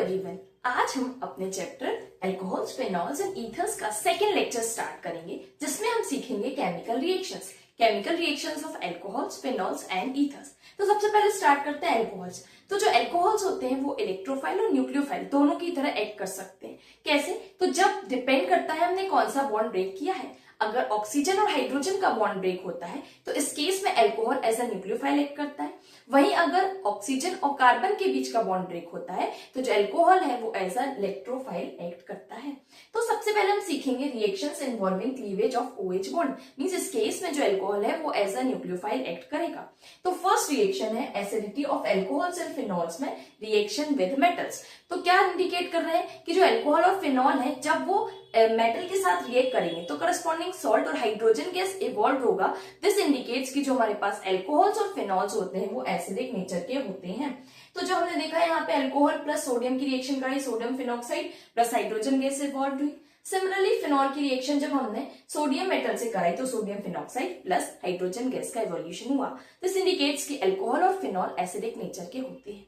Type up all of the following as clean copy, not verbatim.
Everyone, आज हम अपने chapter alcohols, phenols and ethers का सेकेंड लेक्चर स्टार्ट करेंगे, जिसमें हम सीखेंगे chemical reactions of alcohols, phenols and ethers. तो सबसे पहले स्टार्ट करते हैं अल्कोहल्स। तो जो अल्कोहल्स होते हैं वो इलेक्ट्रोफाइल और न्यूक्लियोफाइल दोनों की तरह एक्ट कर सकते हैं। कैसे? तो जब डिपेंड करता है हमने कौन सा बॉन्ड ब्रेक किया है। अगर ऑक्सीजन और हाइड्रोजन का बॉन्ड ब्रेक होता है तो इस केस में alcohol as a nucleophile act करता है। वहीं अगर ऑक्सीजन और कार्बन के बीच का बॉन्ड ब्रेक होता है तो जो अल्कोहल है वो एज अ इलेक्ट्रोफाइल एक्ट करता है। तो सबसे पहले हम सीखेंगे reactions involving cleavage of OH bond. Means इस केस में जो अल्कोहल है वो एज अ न्यूक्लियोफाइल एक्ट करेगा। तो फर्स्ट रिएक्शन है acidity of alcohols and phenols में रिएक्शन विद मेटल्स। तो क्या इंडिकेट कर रहे हैं कि जो अल्कोहल और फिनॉल है जब वो मेटल के साथ रिएक्ट करेंगे तो करस्पॉन्डिंग सॉल्ट और हाइड्रोजन गैस इवॉल्व होगा। दिस इंडिकेट्स कि जो हमारे पास अल्कोहल्स और फिनॉल्स होते हैं वो एसिडिक नेचर के होते हैं। तो जो हमने देखा है यहाँ पे अल्कोहल प्लस सोडियम की रिएक्शन कराई, sodium phenoxide plus hydrogen gas evolve हुई। सिमिलरली फिनॉल की रिएक्शन जब हमने सोडियम मेटल से कराई तो sodium phenoxide plus hydrogen gas का इवोल्यूशन हुआ। दिस इंडिकेट्स कि अल्कोहल और फिनॉल एसिडिक नेचर के होते हैं।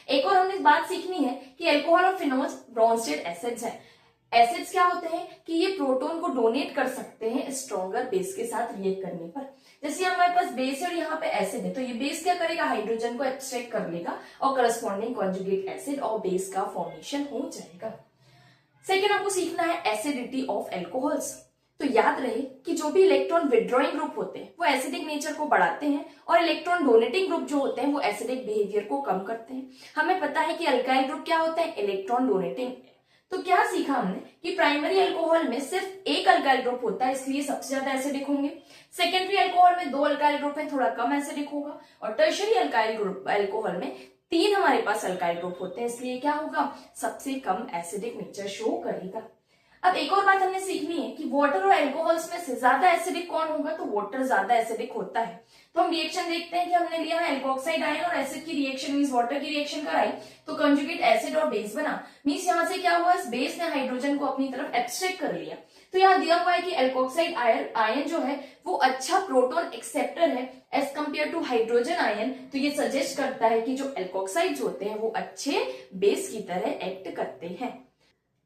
एक और हमने बात सीखनी है कि अल्कोहल और फिनॉल्स ब्रॉन्स्टेड एसिड्स हैं। एसिड्स क्या होते हैं कि ये प्रोटॉन को डोनेट कर सकते हैं स्ट्रॉन्गर बेस के साथ रिएक्ट करने पर। जैसे हमारे पास बेस है और यहाँ पे एसिड है तो ये बेस क्या करेगा, हाइड्रोजन को एब्स्ट्रैक्ट कर लेगा और करस्पॉन्डिंग कॉन्जुगेट एसिड और बेस का फॉर्मेशन हो जाएगा। सेकेंड हमको सीखना है एसिडिटी ऑफ अल्कोहल्स। तो याद रहे कि जो भी इलेक्ट्रॉन विड्रॉइंग ग्रुप होते हैं वो एसिडिक नेचर को बढ़ाते हैं और इलेक्ट्रॉन डोनेटिंग ग्रुप जो होते हैं वो एसिडिक बिहेवियर को कम करते हैं। हमें पता है कि अल्काइल ग्रुप क्या होता है, इलेक्ट्रॉन डोनेटिंग। तो क्या सीखा हमने कि प्राइमरी अल्कोहल में सिर्फ एक अल्काइल ग्रुप होता है इसलिए सबसे ज्यादा एसिडिक होंगे। सेकेंडरी अल्कोहल में 2 अल्काइल ग्रुप है, थोड़ा कम एसिडिक होगा। और टर्शरी अल्कोहल में 3 हमारे पास अल्काइल ग्रुप होते हैं इसलिए क्या होगा, सबसे कम एसिडिक नेचर शो करेगा। अब एक और बात हमने सीखनी है कि वाटर और अल्कोहल्स में से ज्यादा एसिडिक कौन होगा, तो वाटर ज्यादा एसिडिक होता है। तो हम रिएक्शन देखते हैं कि हमने लिया है एल्कोक्साइड आयन और एसिड की रिएक्शन मींस वाटर की रिएक्शन कराई तो कंजुगेट एसिड और बेस बना। मींस यहाँ से क्या हुआ, इस बेस ने हाइड्रोजन को अपनी तरफ एब्स्ट्रैक्ट कर लिया। तो यहाँ दिया हुआ है कि एल्कोक्साइड आयन जो है वो अच्छा प्रोटॉन एक्सेप्टर है as compare to hydrogen ion. तो ये सजेस्ट करता है कि जो एल्कोक्साइड्स होते हैं वो अच्छे बेस की तरह एक्ट करते हैं।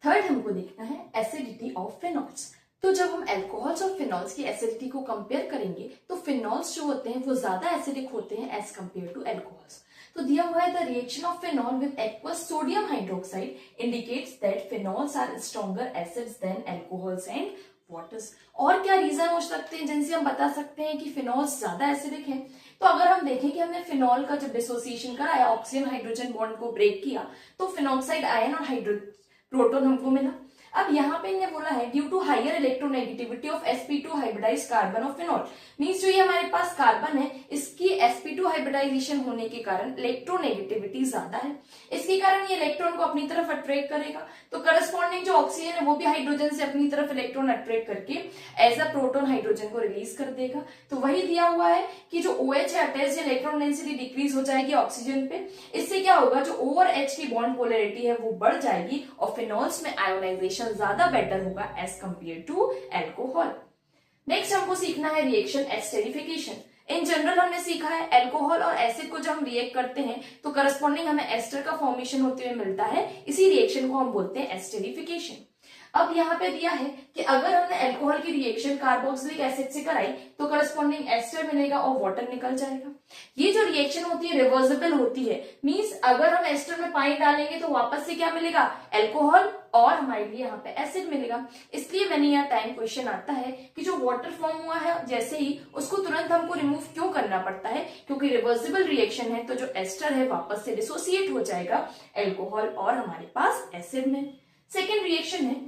थर्ड हमको देखना है एसिडिटी ऑफ फिनॉल्स। तो जब हम अल्कोहल्स और फिनॉल्स की एसिडिटी को कंपेयर करेंगे तो फिनॉल्स जो होते हैं वो ज्यादा एसिडिक होते हैं एज कंपेयर टू अल्कोहल्स। तो दिया हुआ है the reaction of phenol with aqueous sodium hydroxide indicates that phenols are stronger acids than alcohols and waters. और क्या रीजन हो सकते हैं जिनसे हम बता सकते हैं कि फिनॉल्स ज्यादा एसिडिक है? तो अगर हम देखें कि हमने फिनॉल का जब डिसोसिएशन कराया, ऑक्सीजन हाइड्रोजन बॉन्ड को ब्रेक किया तो फिनॉक्साइड आयन और प्रोटॉन हमको मिला। अब यहाँ पे इन्हें बोला है due to higher electronegativity of sp2 hybridize carbon of phenol. Means जो ये हमारे पास कार्बन है इसकी sp2 हाइब्रिडाइजेशन होने के कारण इलेक्ट्रोनेगेटिविटी ज्यादा है। इसके कारण ये इलेक्ट्रॉन को अपनी तरफ अट्रैक्ट करेगा तो करस्पॉन्डिंग जो ऑक्सीजन है वो भी हाइड्रोजन से अपनी तरफ इलेक्ट्रॉन अट्रैक्ट करके एज अ प्रोटॉन हाइड्रोजन को रिलीज कर देगा। तो वही दिया हुआ है कि जो OH है अटैच इलेक्ट्रॉन डेंसिटी डिक्रीज हो जाएगी ऑक्सीजन पे। इससे क्या होगा, जो ओवर H की बॉन्ड पोलैरिटी है वो बढ़ जाएगी और फिनॉल्स में आयोनाइजेशन ज्यादा बेटर होगा as compare to alcohol. Next हमको सीखना है रिएक्शन एस्टेरिफिकेशन। इन जनरल हमने सीखा है अल्कोहल और एसिड को जब हम रिएक्ट करते हैं तो करस्पॉन्डिंग हमें एस्टर का फॉर्मेशन होते हुए मिलता है। इसी रिएक्शन को हम बोलते हैं एस्टेरिफिकेशन। अब यहाँ पे दिया है कि अगर हमने अल्कोहल की रिएक्शन कार्बोक्सिलिक एसिड से कराई तो करस्पॉन्डिंग एस्टर मिलेगा और वाटर निकल जाएगा। ये जो रिएक्शन होती है रिवर्सिबल होती है। मींस अगर हम एस्टर में पानी डालेंगे तो वापस से क्या मिलेगा, अल्कोहल और हमारे लिए यहाँ पे एसिड मिलेगा। इसलिए मैंने यहाँ टाइम क्वेश्चन आता है कि जो वाटर फॉर्म हुआ है जैसे ही उसको तुरंत हमको रिमूव क्यों करना पड़ता है, क्योंकि रिवर्सिबल रिएक्शन है तो जो एस्टर है वापस से डिसोसिएट हो जाएगा अल्कोहल और हमारे पास एसिड में। सेकेंड रिएक्शन है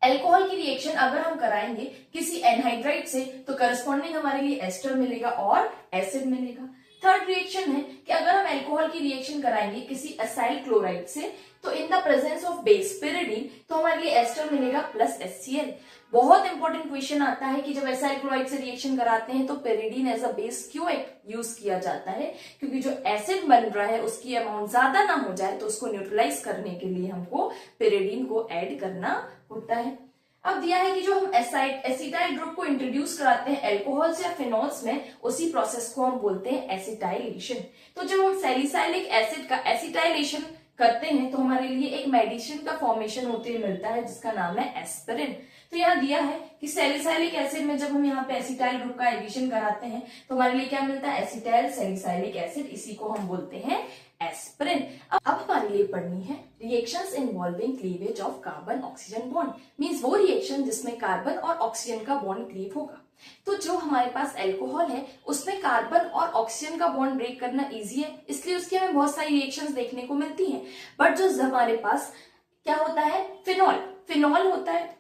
अल्कोहल की रिएक्शन अगर हम कराएंगे किसी एनहाइड्राइड से तो करस्पॉन्डिंग हमारे लिए एस्टर मिलेगा और एसिड मिलेगा। थर्ड रिएक्शन है कि अगर हम अल्कोहल की रिएक्शन कराएंगे किसी असाइल क्लोराइड से तो in the presence of base pyridine तो हमारे लिए एस्टर मिलेगा प्लस HCl। बहुत इंपॉर्टेंट क्वेश्चन आता है कि जब असाइल क्लोराइड से रिएक्शन कराते हैं तो पिरिडीन एज अ बेस क्यों यूज किया जाता है, क्योंकि जो एसिड बन रहा है उसकी अमाउंट ज्यादा ना हो जाए तो उसको न्यूट्रलाइज करने के लिए हमको पिरिडीन को ऐड करना होता है। अब दिया है कि जो हम एसिटाइल ग्रुप को इंट्रोड्यूस कराते हैं अल्कोहल्स या फिनॉल्स में उसी प्रोसेस को हम बोलते हैं एसिटाइलेशन। तो जब हम सैलिसाइलिक एसिड का एसिटाइलेशन करते हैं तो हमारे लिए एक मेडिसिन का फॉर्मेशन होते हुए मिलता है जिसका नाम है एस्पिरिन। तो यहाँ दिया है कि सैलिसाइलिक एसिड में जब हम यहाँ पे एसिटाइल ग्रुप का एडिशन कराते हैं तो हमारे लिए क्या मिलता है, एसिटाइल सैलिसाइलिक एसिड, इसी को हम बोलते हैं एस्पिरिन। अब हमारे लिए पढ़नी है reactions involving cleavage of carbon oxygen bond, means वो रिएक्शन जिसमें कार्बन और ऑक्सीजन का बॉन्ड क्लीव होगा। तो जो हमारे पास एल्कोहल है उसमें कार्बन और ऑक्सीजन का बॉन्ड ब्रेक करना इजी है, इसलिए उसकी हमें बहुत सारी रिएक्शंस देखने को मिलती हैं। बट जो हमारे पास क्या होता है, फिनॉल, फिनॉल होता है।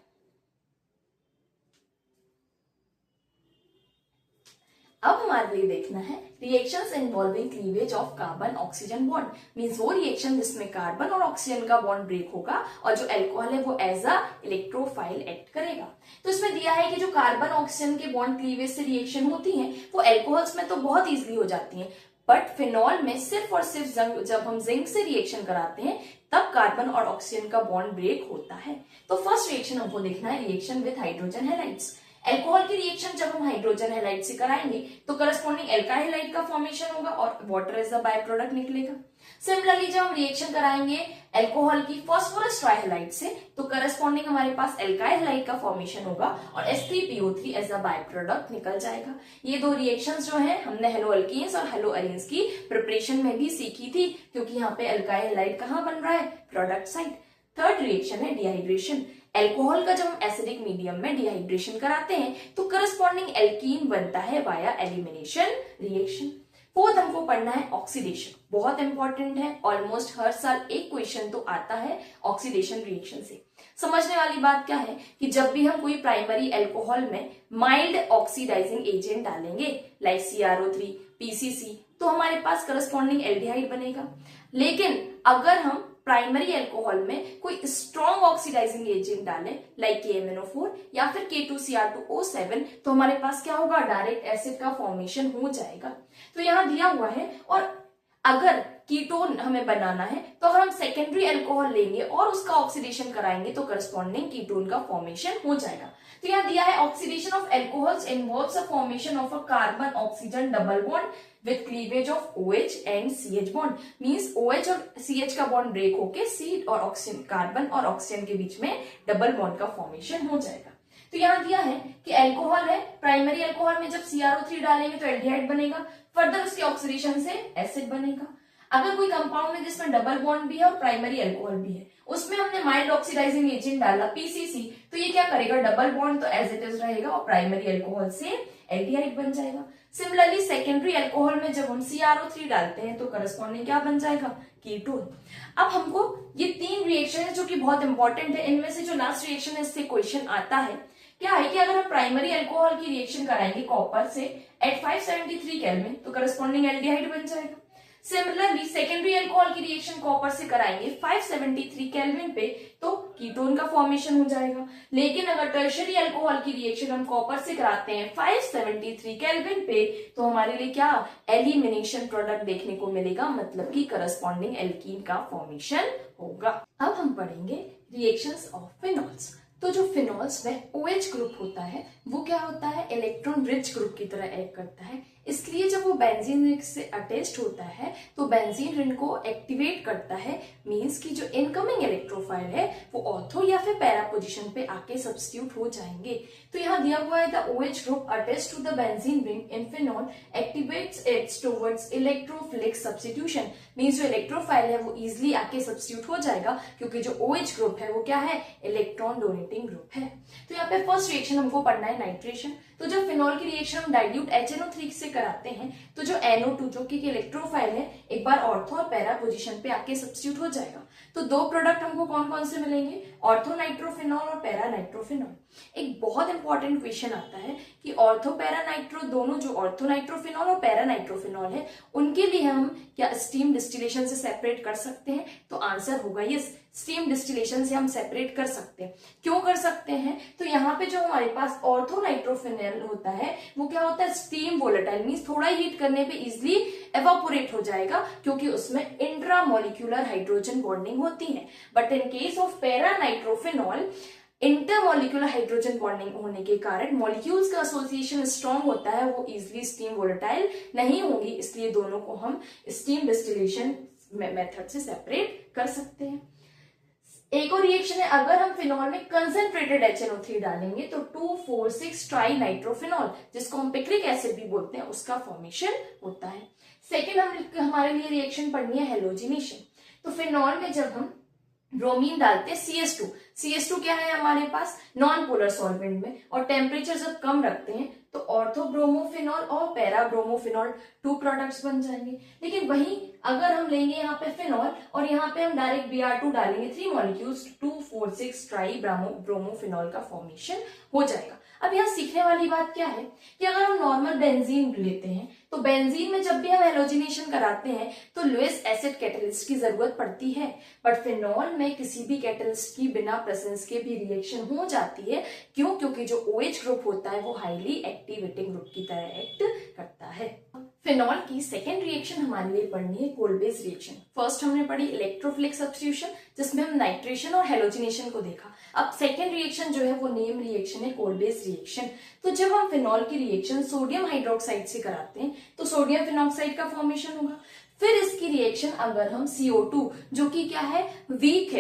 अब हमारे लिए देखना है reactions involving cleavage of carbon oxygen bond, means वो रिएक्शन जिसमें कार्बन और ऑक्सीजन का बॉन्ड ब्रेक होगा और जो अल्कोहल है वो एज अ इलेक्ट्रोफाइल एक्ट करेगा। तो इसमें दिया है कि जो कार्बन ऑक्सीजन के बॉन्ड क्लीवेज से रिएक्शन होती है वो अल्कोहल्स में तो बहुत इजीली हो जाती है, बट फिनॉल में सिर्फ और सिर्फ जब हम जिंक से रिएक्शन कराते हैं तब कार्बन और ऑक्सीजन का बॉन्ड ब्रेक होता है। तो फर्स्ट रिएक्शन हमको देखना है reaction with hydrogen halides. Alcohol की रिएक्शन जब हम हाइड्रोजन हैलाइड से कराएंगे तो करस्पॉन्डिंग एल्काइल हैलाइड का फॉर्मेशन होगा और water as a by product निकलेगा। सिमिलरली जब हम रिएक्शन कराएंगे एल्कोहल की फास्फोरस ट्राइहैलाइड से तो करस्पॉन्डिंग हमारे पास एल्काइल हैलाइड का फॉर्मेशन होगा और H3PO3 as a by product निकल जाएगा। ये दो रिएक्शंस जो है हमने हेलो अल्कीन्स और हेलो एरीन्स की प्रिपरेशन में भी सीखी थी, क्योंकि यहाँ पे एल्काइल हैलाइड कहाँ बन रहा है, प्रोडक्ट साइड। थर्ड रिएक्शन है डिहाइड्रेशन। एल्कोहल का जब हम एसिडिक मीडियम में डिहाइड्रेशन कराते हैं तो करस्पॉन्डिंग एल्कीन बनता है वाया एलिमिनेशन रिएक्शन। फोर्थ हमको पढ़ना है ऑक्सीडेशन, बहुत इंपॉर्टेंट है, ऑलमोस्ट हर साल एक क्वेश्चन तो आता है ऑक्सीडेशन रिएक्शन से। समझने वाली बात क्या है कि जब भी हम कोई प्राइमरी एल्कोहल में माइल्ड ऑक्सीडाइजिंग एजेंट डालेंगे लाइक CrO3, PCC, तो हमारे पास करस्पॉन्डिंग एल्डिहाइड बनेगा। लेकिन अगर हम प्राइमरी एल्कोहल में कोई स्ट्रॉन्ग ऑक्सीडाइजिंग एजेंट डालें लाइक KMnO4 या फिर K2Cr2O7 तो हमारे पास क्या होगा, डायरेक्ट एसिड का फॉर्मेशन हो जाएगा। तो यहाँ दिया हुआ है, और अगर कीटोन हमें बनाना है तो अगर हम सेकेंडरी एल्कोहल लेंगे और उसका ऑक्सीडेशन कराएंगे तो करस्पॉन्डिंग कीटोन का फॉर्मेशन हो जाएगा। तो यहाँ दिया है oxidation of alcohols involves a formation of a carbon oxygen double bond with cleavage of OH and CH bond, means OH और CH का बॉन्ड ब्रेक होके C और ऑक्सीजन, कार्बन और ऑक्सीजन के बीच में डबल बॉन्ड का फॉर्मेशन हो जाएगा। तो यहाँ दिया है कि एल्कोहल है, प्राइमरी एल्कोहल में जब CrO3 डालेंगे तो एल्डिहाइड बनेगा, फर्दर उसके ऑक्सीडेशन से एसिड बनेगा। अगर कोई कंपाउंड है जिसमें डबल बॉन्ड भी है और प्राइमरी एल्कोहल भी है, उसमें हमने माइल्ड ऑक्सीडाइजिंग एजेंट डाला PCC, तो ये क्या करेगा, डबल बॉन्ड तो एज इट इज रहेगा और प्राइमरी एल्कोहल से एल्डिहाइड बन जाएगा। सिमिलरली सेकेंडरी एल्कोहल में जब हम CrO3 डालते हैं तो करस्पॉन्डिंग क्या बन जाएगा, कीटोन। अब हमको ये तीन रिएक्शन है जो कि बहुत इंपॉर्टेंट है, इनमें से जो लास्ट रिएक्शन है इससे क्वेश्चन आता है। क्या है कि अगर हम प्राइमरी एल्कोहल की रिएक्शन कराएंगे कॉपर से एट 573 केल्विन तो करस्पॉन्डिंग एल्डिहाइड बन जाएगा। सिमिलरली सेकेंडरी एल्कोहल की रिएक्शन कॉपर से कराएंगे 573 केल्विन पे तो कीटोन का फॉर्मेशन हो जाएगा। लेकिन अगर टर्शियरी एल्कोहल की रिएक्शन हम कॉपर से कराते हैं 573 केल्विन पे तो हमारे लिए क्या, एलिमिनेशन प्रोडक्ट देखने को मिलेगा, मतलब कि करस्पॉन्डिंग एल्कीन का फॉर्मेशन होगा। अब हम पढ़ेंगे रिएक्शंस ऑफ फिनॉल्स। तो जो फिनॉल्स में OH ग्रुप होता है वो क्या होता है, इलेक्ट्रॉन रिच ग्रुप की तरह एक्ट करता है, इसलिए जब वो बेंजीन रिंग से अटैच्ड होता है तो बेंजीन रिंग को एक्टिवेट करता है, मींस कि जो इनकमिंग इलेक्ट्रोफाइल है वो ऑर्थो या फिर पैरा पोजीशन पे आके सब्स्टिट्यूट हो जाएंगे। तो यहाँ दिया हुआ है the OH group attached to the benzene ring in phenol activates its towards electrophilic substitution, means जो इलेक्ट्रोफाइल है वो इजिली आके सब्स्टिट्यूट हो जाएगा क्योंकि जो OH ग्रुप है वो क्या है, इलेक्ट्रॉन डोनेटिंग ग्रुप है। तो यहाँ पे फर्स्ट रिएक्शन हमको पढ़ना है नाइट्रेशन। तो जब फिनॉल की रिएक्शन हम डाइल्यूट HNO3 से कराते हैं तो जो NO2 जो कि इलेक्ट्रोफाइल है एक बार ऑर्थो और पैरा पोजीशन पे आके सब्स्टिट्यूट हो जाएगा। तो दो प्रोडक्ट हमको कौन कौन से मिलेंगे, ऑर्थो नाइट्रोफिनॉल और पैरा नाइट्रोफिनॉल। एक बहुत इंपॉर्टेंट क्वेश्चन आता है कि ऑर्थो पैरा नाइट्रो दोनों, जो ऑर्थो नाइट्रोफिनॉल और पैरा नाइट्रोफिनॉल है उनके लिए हम क्या स्टीम डिस्टिलेशन से सेपरेट कर सकते हैं, तो आंसर होगा यस, स्टीम डिस्टिलेशन से हम सेपरेट कर सकते हैं। क्यों कर सकते हैं, तो यहाँ पे जो हमारे पास ऑर्थो नाइट्रोफिनॉल होता है वो क्या होता है, स्टीम वोलेटाइल, मींस थोड़ा हीट करने पे इजिली एवापोरेट हो जाएगा क्योंकि उसमें इंट्रामोलिक्यूलर हाइड्रोजन बॉन्डिंग होती है। But in case of para nitrophenol intermolecular hydrogen bonding होने के कारण मॉलिक्यूल्स का एसोसिएशन स्ट्रॉन्ग होता है, वो इजिली स्टीम वोलेटाइल नहीं होंगी, इसलिए दोनों को हम स्टीम डिस्टिलेशन मेथड से सेपरेट कर सकते हैं। एक और रिएक्शन है, अगर हम फिनॉल में कंसंट्रेटेड HNO3 डालेंगे तो 2,4,6 ट्राई नाइट्रोफिनॉल, जिसको हम पिक्रिक एसिड भी बोलते हैं, उसका फॉर्मेशन होता है। सेकेंड हमारे लिए रिएक्शन पढ़नी है हेलोजिनेशन। तो फिनॉल में जब हम ब्रोमीन डालते हैं CS2 क्या है हमारे पास, नॉन पोलर सॉल्वेंट में, और टेम्परेचर जब कम रखते हैं तो ऑर्थोब्रोमोफिनॉल और पैराब्रोमोफिनॉल 2 प्रोडक्ट्स बन जाएंगे। लेकिन वहीं अगर हम लेंगे यहाँ पे फिनॉल और यहाँ पे हम डायरेक्ट Br2 डालेंगे, 3 मॉलिक्यूल्स, 2,4,6 ट्राई ब्रोमोफिनॉल का फॉर्मेशन हो जाएगा। अब यहाँ सीखने वाली बात क्या है कि अगर हम नॉर्मल बेंजीन लेते हैं तो बेंजीन में जब भी हम हेलोजिनेशन कराते हैं तो लुईस एसिड कैटलिस्ट की जरूरत पड़ती है, बट फिनॉल में किसी भी कैटलिस्ट की बिना प्रेजेंस के भी रिएक्शन हो जाती है। क्यों? क्योंकि जो OH ग्रुप होता है वो हाईली एक्टिवेटिंग ग्रुप की तरह एक्ट करता है। फिनॉल की सेकेंड रिएक्शन हमारे लिए पढ़नी है कोल्ड बेस रिएक्शन। फर्स्ट हमने पढ़ी इलेक्ट्रोफिलिक सब्स्टिट्यूशन, जिसमें हम नाइट्रेशन और हेलोजिनेशन को देखा। अब सेकेंड रिएक्शन जो है वो नेम रिएक्शन है कोल्ड बेस रिएक्शन। तो जब हम फिनॉल की रिएक्शन सोडियम हाइड्रोक्साइड से कराते हैं तो सोडियम फिनॉक्साइड का फॉर्मेशन होगा। फिर इसकी रिएक्शन अगर हम CO2 जो कि क्या है, वीक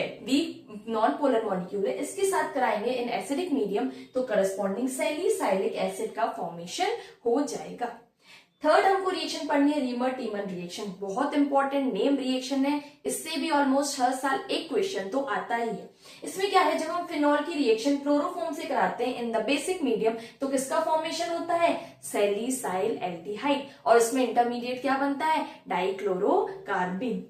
नॉन पोलर मॉलिक्यूल है, इसके साथ कराएंगे इन एसिडिक मीडियम तो करस्पॉन्डिंग सैलिसाइलिक एसिड का फॉर्मेशन हो जाएगा। थर्ड हमको रिएक्शन पढ़नी है रीमर टीमन रिएक्शन। बहुत इंपॉर्टेंट नेम रिएक्शन है, इससे भी ऑलमोस्ट हर साल एक क्वेश्चन तो आता ही है। इसमें क्या है, जब हम फिनॉल की रिएक्शन क्लोरोफॉर्म से कराते हैं इन द बेसिक मीडियम तो किसका फॉर्मेशन होता है, सैलिसाइल एल्डिहाइड, और इसमें इंटरमीडिएट क्या बनता है, डाइक्लोरोकार्बिन।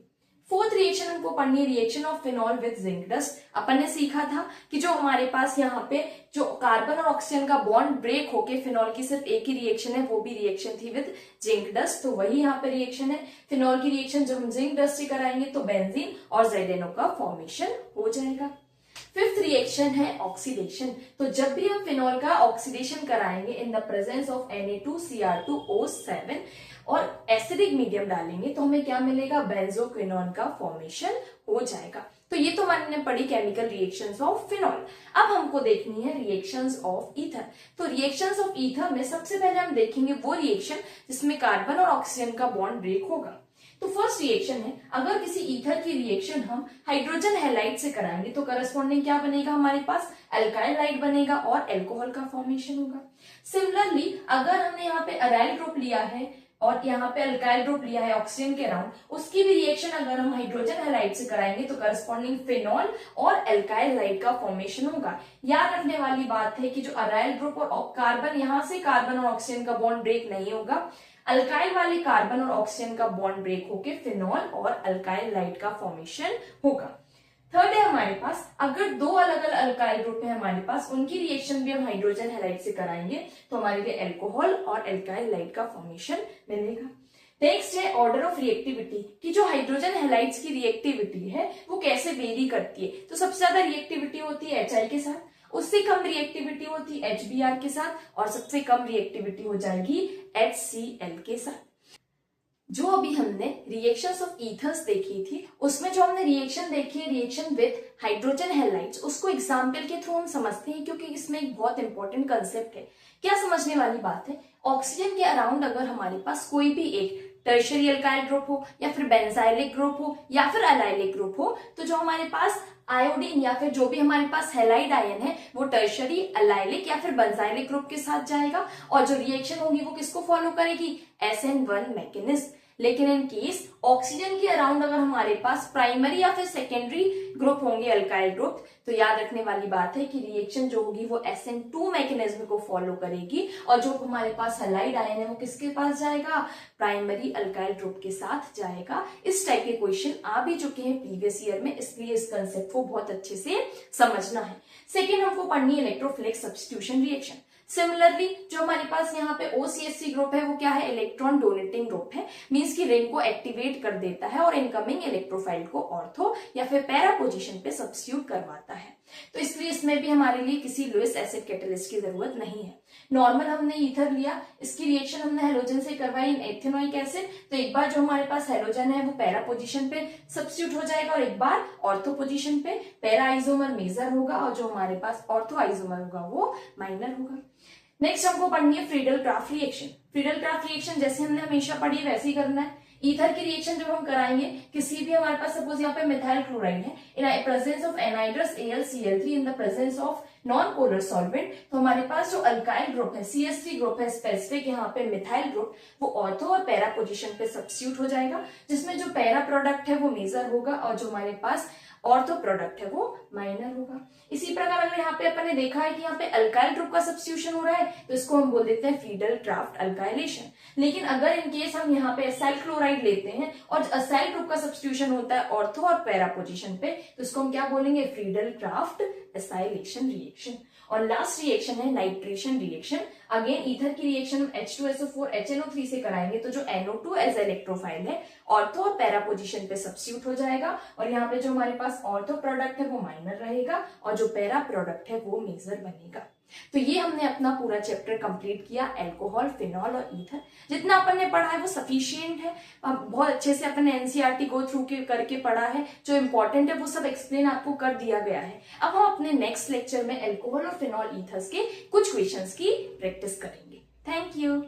फोर्थ रिएक्शन हमको पढ़नी है reaction of phenol with zinc dust. अपन ने सीखा था कि जो हमारे पास यहाँ पे जो कार्बन और ऑक्सीजन का बॉन्ड ब्रेक होके फिनॉल की सिर्फ एक ही रिएक्शन है, वो भी रिएक्शन थी विद जिंक डस्ट। तो वही यहाँ पे रिएक्शन है। फिनॉल की रिएक्शन जब हम जिंक डस्ट से कराएंगे तो बेंजीन और ZNO का फॉर्मेशन हो जाएगा। फिफ्थ रिएक्शन है ऑक्सीडेशन। तो जब भी हम फिनॉल का ऑक्सीडेशन कराएंगे in the presence of Na2Cr2O7 और एसिडिक मीडियम डालेंगे तो हमें क्या मिलेगा, बेंजोक्विनोन का फॉर्मेशन हो जाएगा। तो ये तो हमने पढ़ी केमिकल रिएक्शंस ऑफ फिनॉल। अब हमको देखनी है रिएक्शंस ऑफ ईथर। तो रिएक्शंस ऑफ ईथर में सबसे पहले हम देखेंगे वो रिएक्शन जिसमें कार्बन और ऑक्सीजन का बॉन्ड ब्रेक होगा। तो फर्स्ट रिएक्शन है, अगर किसी ईथर की रिएक्शन हम हाइड्रोजन हैलाइड से कराएंगे तो करस्पॉन्डिंग क्या बनेगा हमारे पास, अल्काइल हाइड बनेगा और एल्कोहल का फॉर्मेशन होगा। सिमिलरली अगर हमने यहाँ पे अराइल ग्रुप लिया है और यहाँ पे अल्काइल ग्रुप लिया है ऑक्सीजन के अराउंड, उसकी भी रिएक्शन अगर हम हाइड्रोजन हैलाइड से कराएंगे तो करस्पॉन्डिंग फिनॉल और अल्काइल हाइड का फॉर्मेशन होगा। याद रखने वाली बात है कि जो अराइल ग्रुप और कार्बन, यहाँ से कार्बन और ऑक्सीजन का बॉन्ड ब्रेक नहीं होगा, अल्काइल वाले कार्बन और ऑक्सीजन का बॉन्ड ब्रेक होके फिनॉल और अल्काइल हाइड का फॉर्मेशन होगा। थर्ड है हमारे पास, अगर दो अलग अलग अल्काइल ग्रुप है हमारे पास, उनकी रिएक्शन भी हम हाइड्रोजन हैलाइड से कराएंगे तो हमारे लिए अल्कोहल और अल्काइल हाइड का फॉर्मेशन मिलेगा। नेक्स्ट है ऑर्डर ऑफ रिएक्टिविटी, कि जो हाइड्रोजन हैलाइड्स की रिएक्टिविटी है वो कैसे वेरी करती है। तो सबसे ज्यादा रिएक्टिविटी होती है HI के साथ, उससे कम रिएक्टिविटी होती है HBr के साथ, और सबसे कम रिएक्टिविटी हो जाएगी HCl के साथ। जो अभी हमने रिएक्शंस ऑफ ईथर्स देखी थी उसमें जो हमने रिएक्शन देखी है रिएक्शन विद हाइड्रोजन हैलाइड्स, उसको एग्जाम्पल के थ्रू हम समझते हैं क्योंकि इसमें एक बहुत इंपॉर्टेंट कंसेप्ट है। क्या समझने वाली बात है, ऑक्सीजन के अराउंड अगर हमारे पास कोई भी एक टर्शियरी अल्काइल ग्रुप हो या फिर बेंजाइलिक ग्रुप हो या फिर अलाइलिक ग्रुप हो, तो जो हमारे पास आयोडीन या फिर जो भी हमारे पास हैलाइड आयन है वो टर्शियरी अलाइलिक या फिर बेंजाइलिक ग्रुप के साथ जाएगा, और जो रिएक्शन होगी वो किसको फॉलो करेगी, SN1 मैकेनिज्म। लेकिन इन केस ऑक्सीजन के अराउंड अगर हमारे पास प्राइमरी या फिर सेकेंडरी ग्रुप होंगे अल्काइल ग्रुप, तो याद रखने वाली बात है कि रिएक्शन जो होगी वो SN2 मैकेनिज्म को फॉलो करेगी, और जो हमारे पास हैलाइड आयन है वो किसके पास जाएगा, प्राइमरी अल्काइल ग्रुप के साथ जाएगा। इस टाइप के क्वेश्चन आ भी चुके हैं प्रीवियस ईयर में, इसलिए इस कंसेप्ट को बहुत अच्छे से समझना है। सेकेंड हमको पढ़नी है इलेक्ट्रोफिलिक सब्स्टिट्यूशन रिएक्शन। सिमिलरली जो हमारे पास यहाँ पे OCH3 ग्रुप है वो क्या है, इलेक्ट्रॉन डोनेटिंग ग्रुप है, मींस की रिंग को एक्टिवेट कर देता है और इनकमिंग इलेक्ट्रोफाइल को ऑर्थो या फिर पैरा पोजीशन पे सब्स्टिट्यूट करवाता है। तो इसलिए इसमें भी हमारे लिए किसी लुईस एसिड कैटलिस्ट की जरूरत नहीं है। नॉर्मल हमने ईथर लिया, इसकी रिएक्शन हमने हेलोजन से करवाई एथेनोइक एसिड, तो एक बार जो हमारे पास हेलोजन है वो पैरा पोजीशन पे सब्स्टिट्यूट हो जाएगा और एक बार ऑर्थो पोजीशन पे पैरा आइसोमर मेजर होगा और जो हमारे पास ऑर्थो आइसोमर होगा वो माइनर होगा। नेक्स्ट हमको पढ़नी है Friedel craft reaction. Friedel craft reaction जैसे हमने हमेशा पढ़ी वैसे ही करना है। ईथर की रिएक्शन जब हम कराएंगे, किसी भी हमारे पास सपोज यहाँ पे मिथाइल क्लोराइड है, in presence of anhydrous AlCl3 in the presence of non polar solvent, तो हमारे पास जो अल्काइल ग्रुप है CH3 ग्रुप है स्पेसिफिक यहाँ पे मिथाइल ग्रुप, वो ऑर्थो और पैरा पोजीशन पे सब्स्टिट्यूट हो जाएगा, जिसमें जो पैरा प्रोडक्ट है वो मेजर होगा और जो हमारे पास ऑर्थो प्रोडक्ट है वो माइनर होगा। इसी प्रकार अगर यहाँ पे अपन ने देखा है कि यहाँ पे अल्काइल ग्रुप का सब्स्टिट्यूशन हो रहा है, तो इसको हम बोल देते हैं फ्रीडल क्राफ्ट अल्काइलेशन। लेकिन अगर इन केस हम यहाँ पे एसाइल क्लोराइड लेते हैं और एसाइल ग्रुप का सब्स्टिट्यूशन होता है ऑर्थो और पैरा पोजीशन पे, तो इसको हम क्या बोलेंगे, फ्रीडल क्राफ्ट एसाइलेशन रिएक्शन। और लास्ट रिएक्शन है नाइट्रेशन रिएक्शन। अगेन ईथर की रिएक्शन H2SO4 HNO3 से कराएंगे, तो जो NO2 एज इलेक्ट्रोफाइल है ऑर्थो और पैरा पोजीशन पे सब्स्टिट्यूट हो जाएगा, और यहाँ पे जो हमारे पास ऑर्थो प्रोडक्ट है वो माइनर रहेगा और जो पैरा प्रोडक्ट है वो मेजर बनेगा। तो ये हमने अपना पूरा चैप्टर कंप्लीट किया, अल्कोहल, फिनॉल और ईथर। जितना अपन ने पढ़ा है वो सफिशिएंट है, बहुत अच्छे से अपन ने एनसीईआरटी गो थ्रू करके पढ़ा है, जो इंपॉर्टेंट है वो सब एक्सप्लेन आपको कर दिया गया है। अब हम अपने नेक्स्ट लेक्चर में अल्कोहल और फिनॉल ईथर्स के कुछ क्वेश्चंस की प्रैक्टिस करेंगे। Thank you.